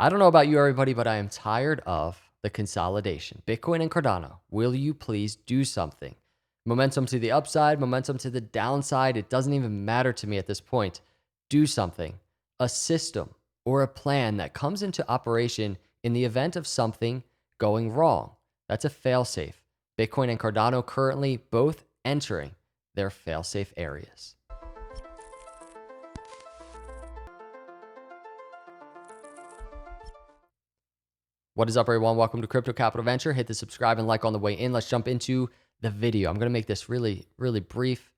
I don't know about you, everybody, but I am tired of the consolidation. Bitcoin and Cardano, will you please do something? Momentum to the upside, momentum to the downside. It doesn't even matter to me at this point. Do something. A system or a plan that comes into operation in the event of something going wrong. That's a failsafe. Bitcoin and Cardano currently both entering their failsafe areas. What is up, everyone? Welcome to Crypto Capital Venture. Hit the subscribe and like on the way in. Let's jump into the video. I'm going to make this really brief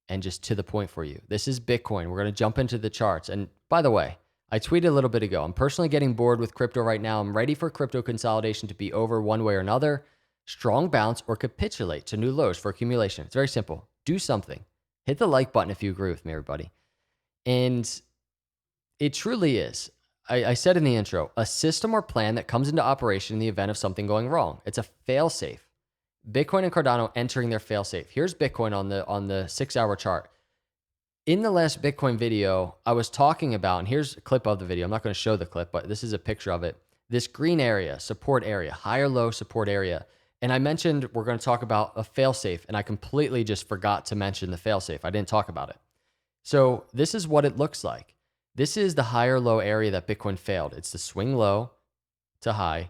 and just to the point for you. This is Bitcoin. We're going to jump into the charts. And by the way, I tweeted a little bit ago. I'm personally getting bored with crypto right now. I'm ready for crypto consolidation to be over one way or another. Strong bounce or capitulate to new lows for accumulation. It's very simple. Do something. Hit the like button if you agree with me, everybody. And it truly is. I said in the intro, a system or plan that comes into operation in the event of something going wrong. It's a fail-safe. Bitcoin and Cardano entering their fail-safe. Here's Bitcoin on the 6-hour chart. In the last Bitcoin video, I was talking about, and here's a clip of the video. I'm not going to show the clip, but this is a picture of it. This green area, support area, higher low support area. And I mentioned we're going to talk about a fail-safe, and I completely just forgot to mention the fail-safe. I didn't talk about it. So this is what it looks like. This is the higher low area that Bitcoin failed. It's the swing low to high,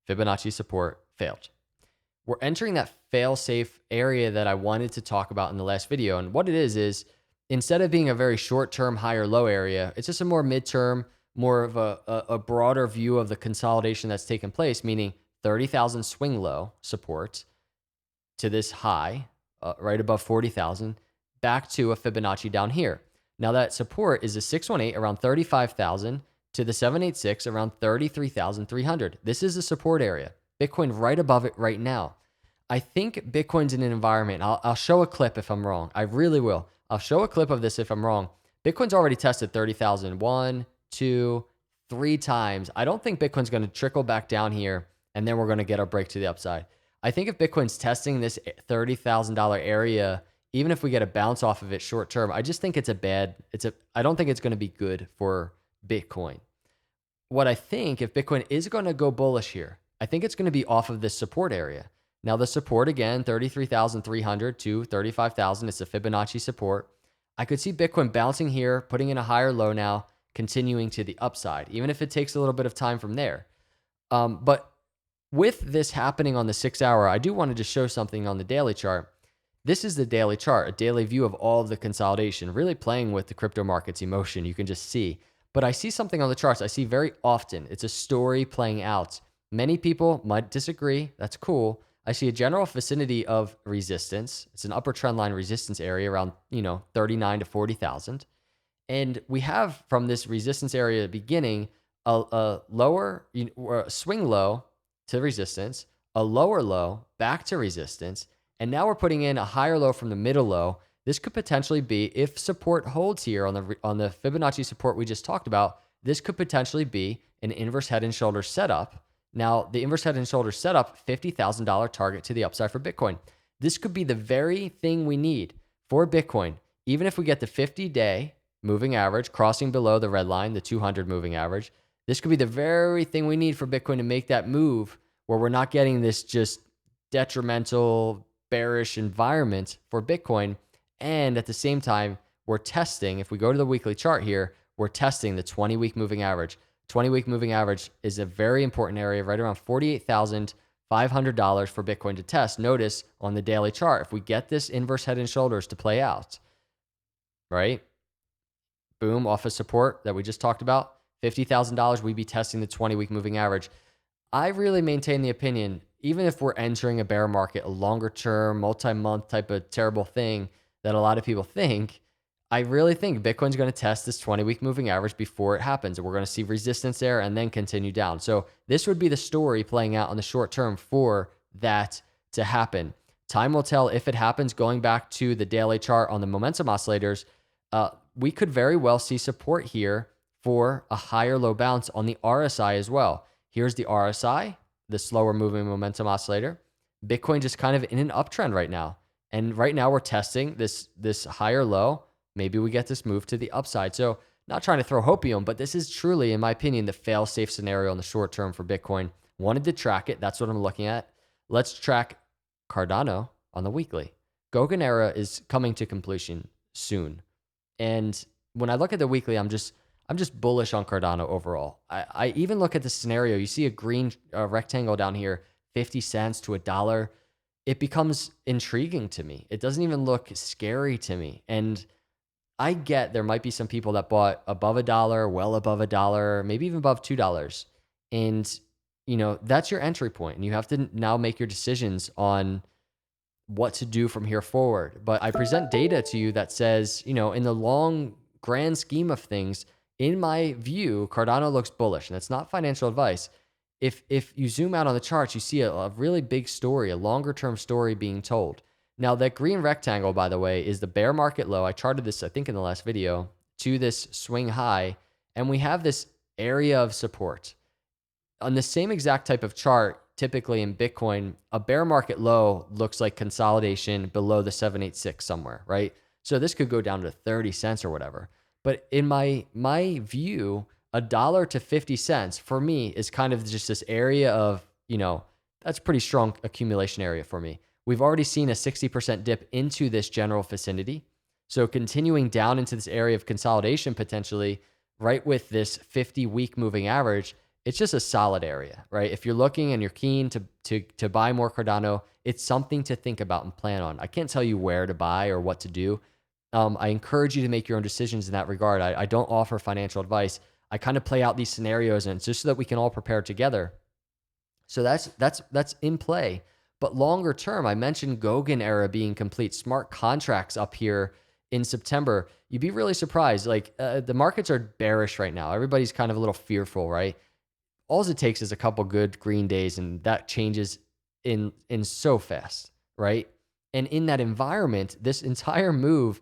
Fibonacci support failed. We're entering that fail-safe area that I wanted to talk about in the last video. And what it is instead of being a very short-term higher low area, it's just a more midterm, more of a broader view of the consolidation that's taken place, meaning 30,000 swing low support to this high, right above 40,000, back to a Fibonacci down here. Now that support is a 618 around 35,000 to the 786 around 33,300. This is the support area. Bitcoin right above it right now. I think Bitcoin's in an environment. I'll show a clip if I'm wrong. I really will. I'll show a clip of this if I'm wrong. Bitcoin's already tested 30,000 1, 2, 3 times. I don't think Bitcoin's going to trickle back down here and then we're going to get our break to the upside. I think if Bitcoin's testing this $30,000 area, even if we get a bounce off of it short term, I just think I don't think it's going to be good for Bitcoin. What I think, if Bitcoin is going to go bullish here, I think it's going to be off of this support area. Now the support again, 33,300 to 35,000. It's a Fibonacci support. I could see Bitcoin bouncing here, putting in a higher low now, continuing to the upside, even if it takes a little bit of time from there. But with this happening on the 6-hour, I do want to just show something on the daily chart. This is the daily chart, a daily view of all of the consolidation, really playing with the crypto market's emotion. You can just see. But I see something on the charts I see very often. It's a story playing out. Many people might disagree. That's cool. I see a general vicinity of resistance. It's an upper trend line resistance area around 39 to 40,000. And we have from this resistance area beginning a lower swing low to resistance, a lower low back to resistance. And now we're putting in a higher low from the middle low. This could potentially be, if support holds here on the Fibonacci support we just talked about, this could potentially be an inverse head and shoulders setup. Now, the inverse head and shoulders setup, $50,000 target to the upside for Bitcoin. This could be the very thing we need for Bitcoin. Even if we get the 50-day moving average crossing below the red line, the 200 moving average, this could be the very thing we need for Bitcoin to make that move where we're not getting this just detrimental, bearish environment for Bitcoin. And at the same time, we're testing, if we go to the weekly chart here, we're testing the 20-week moving average. 20-week moving average is a very important area, right around $48,500 for Bitcoin to test. Notice on the daily chart, if we get this inverse head and shoulders to play out, right? Boom, off of support that we just talked about, $50,000, we'd be testing the 20-week moving average. I really maintain the opinion, even if we're entering a bear market, a longer term, multi-month type of terrible thing that a lot of people think, I really think Bitcoin's going to test this 20-week moving average before it happens. And we're going to see resistance there and then continue down. So this would be the story playing out on the short term for that to happen. Time will tell if it happens. Going back to the daily chart on the momentum oscillators, we could very well see support here for a higher low bounce on the RSI as well. Here's the RSI, the slower moving momentum oscillator. Bitcoin just kind of in an uptrend right now. And right now we're testing this higher low. Maybe we get this move to the upside. So not trying to throw hopium, but this is truly, in my opinion, the fail-safe scenario in the short term for Bitcoin. Wanted to track it. That's what I'm looking at. Let's track Cardano on the weekly. Goguen era is coming to completion soon. And when I look at the weekly, I'm just bullish on Cardano overall. I even look at the scenario. You see a green rectangle down here, 50 cents to $1. It becomes intriguing to me. It doesn't even look scary to me. And I get there might be some people that bought above $1, well above $1, maybe even above $2. And, that's your entry point. And you have to now make your decisions on what to do from here forward. But I present data to you that says, in the long grand scheme of things, in my view, Cardano looks bullish. And that's not financial advice. If you zoom out on the charts, you see a really big story, a longer term story being told. Now, that green rectangle, by the way, is the bear market low. I charted this, I think, in the last video, to this swing high. And we have this area of support. On the same exact type of chart, typically in Bitcoin, a bear market low looks like consolidation below the 786 somewhere, right? So this could go down to 30 cents or whatever. But in my view, $1 to 50 cents for me is kind of just this area of, that's pretty strong accumulation area for me. We've already seen a 60% dip into this general vicinity. So continuing down into this area of consolidation potentially, right with this 50-week moving average, it's just a solid area, right? If you're looking and you're keen to buy more Cardano, it's something to think about and plan on. I can't tell you where to buy or what to do. I encourage you to make your own decisions in that regard. I don't offer financial advice. I kind of play out these scenarios, and it's just so that we can all prepare together. So that's in play. But longer term, I mentioned Goguen era being complete. Smart contracts up here in September. You'd be really surprised. Like the markets are bearish right now. Everybody's kind of a little fearful, right? All it takes is a couple good green days, and that changes in so fast, right? And in that environment, this entire move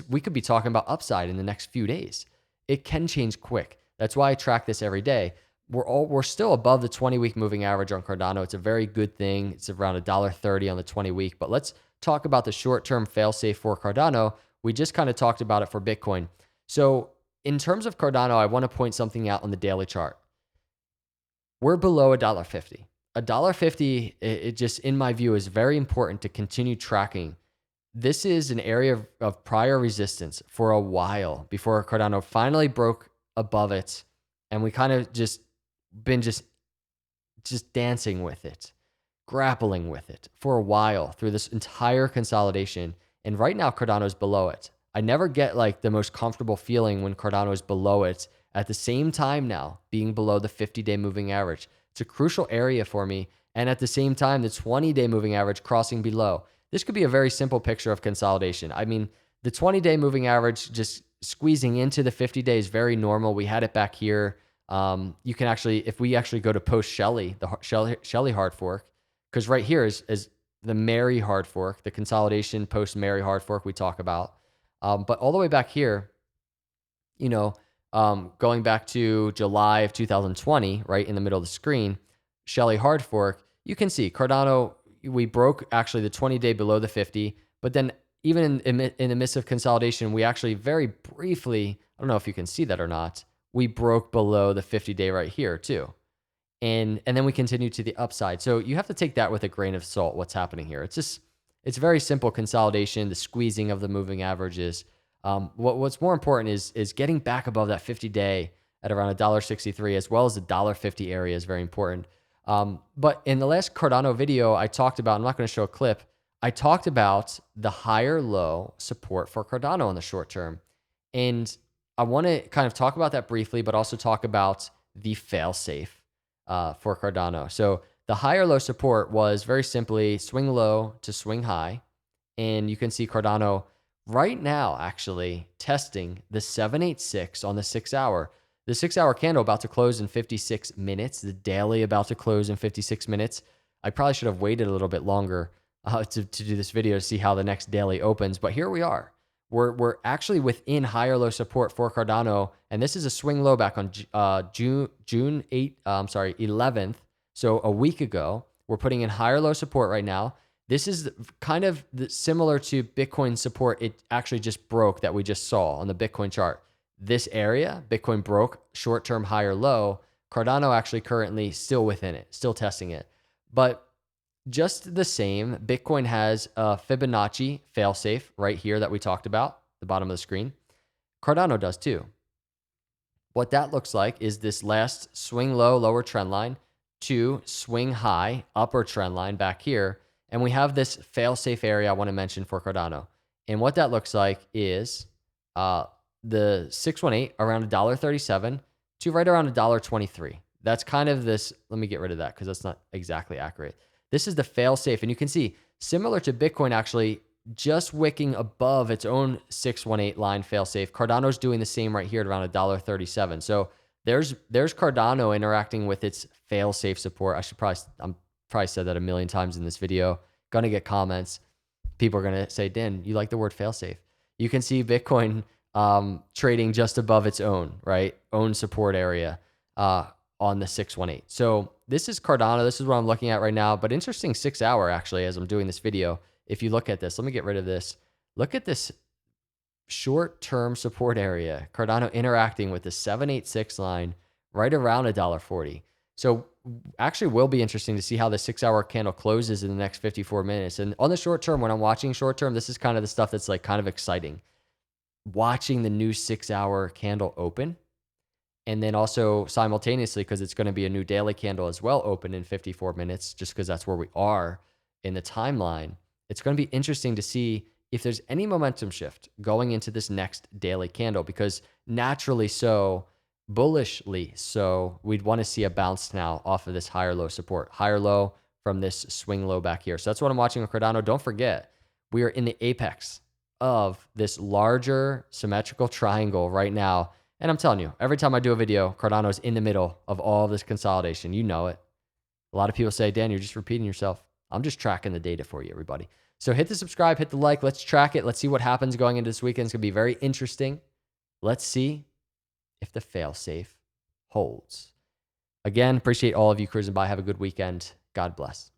we could be talking about upside in the next few days. It can change quick. That's why I track this every day. We're still above the 20-week moving average on Cardano. It's a very good thing. It's around $1.30 on the 20-week. But let's talk about the short-term fail-safe for Cardano. We just kind of talked about it for Bitcoin. So in terms of Cardano, I want to point something out on the daily chart. We're below $1.50. $1.50, it just, in my view, is very important to continue tracking. This is an area of prior resistance for a while before Cardano finally broke above it. And we kind of been dancing with it, grappling with it for a while through this entire consolidation. And right now, Cardano is below it. I never get like the most comfortable feeling when Cardano is below it. At the same time now, being below the 50-day moving average. It's a crucial area for me. And at the same time, the 20-day moving average crossing below. This could be a very simple picture of consolidation. I mean, the 20-day moving average just squeezing into the 50-day is very normal. We had it back here. You can actually, if we actually go to post Shelly, the Shelly hard fork, because right here is the Mary hard fork, the consolidation post Mary hard fork we talk about. But all the way back here, going back to July of 2020, right in the middle of the screen, Shelly hard fork, you can see Cardano, we broke actually the 20-day below the 50, but then even in the midst of consolidation, we actually very briefly, I don't know if you can see that or not, we broke below the 50-day right here too. And then we continue to the upside. So you have to take that with a grain of salt, what's happening here. It's very simple consolidation, the squeezing of the moving averages. What's more important is getting back above that 50-day at around $1.63, as well as the $1.50 area is very important. But in the last Cardano video, I talked about, I'm not going to show a clip, I talked about the higher low support for Cardano in the short term. And I want to kind of talk about that briefly, but also talk about the fail safe for Cardano. So the higher low support was very simply swing low to swing high. And you can see Cardano right now actually testing the 786 on the 6 hour. The 6 hour candle about to close in 56 minutes. The daily about to close in 56 minutes. I probably should have waited a little bit longer to do this video to see how the next daily opens. But here we are. We're actually within higher low support for Cardano. And this is a swing low back on June 11th. So a week ago, we're putting in higher low support right now. This is kind of similar to Bitcoin support. It actually just broke that we just saw on the Bitcoin chart. this area, Bitcoin broke short-term higher low. Cardano actually currently still within it, still testing it. But just the same, Bitcoin has a Fibonacci failsafe right here that we talked about, the bottom of the screen. Cardano does too. What that looks like is this last swing low, lower trend line to swing high, upper trend line back here. And we have this fail-safe area I want to mention for Cardano. And what that looks like is the 618 around $1.37 to right around $1.23. That's kind of this. Let me get rid of that because that's not exactly accurate. This is the fail-safe. And you can see, similar to Bitcoin, actually, just wicking above its own 618 line failsafe. Cardano's doing the same right here at around $1.37. So there's Cardano interacting with its failsafe support. I'm probably said that a million times in this video. Gonna get comments. People are gonna say, Dan, you like the word failsafe. You can see Bitcoin trading just above its own, right? Own support area on the 618. So this is Cardano. This is what I'm looking at right now. But interesting 6 hour actually as I'm doing this video. If you look at this, let me get rid of this. Look at this short-term support area. Cardano interacting with the 786 line right around $1.40. So actually will be interesting to see how the 6 hour candle closes in the next 54 minutes. And on the short term, when I'm watching short term, this is kind of the stuff that's like kind of exciting. Watching the new 6 hour candle open. And then also simultaneously, because it's going to be a new daily candle as well, open in 54 minutes, just because that's where we are in the timeline. It's going to be interesting to see if there's any momentum shift going into this next daily candle, because naturally so, bullishly so, we'd want to see a bounce now off of this higher low support, higher low from this swing low back here. So that's what I'm watching with Cardano. Don't forget, we are in the apex of this larger symmetrical triangle right now. And I'm telling you, every time I do a video, Cardano's in the middle of all this consolidation. You know it. A lot of people say, Dan, you're just repeating yourself. I'm just tracking the data for you, everybody. So hit the subscribe, hit the like. Let's track it. Let's see what happens going into this weekend. It's going to be very interesting. Let's see if the fail-safe holds. Again, appreciate all of you cruising by. Have a good weekend. God bless.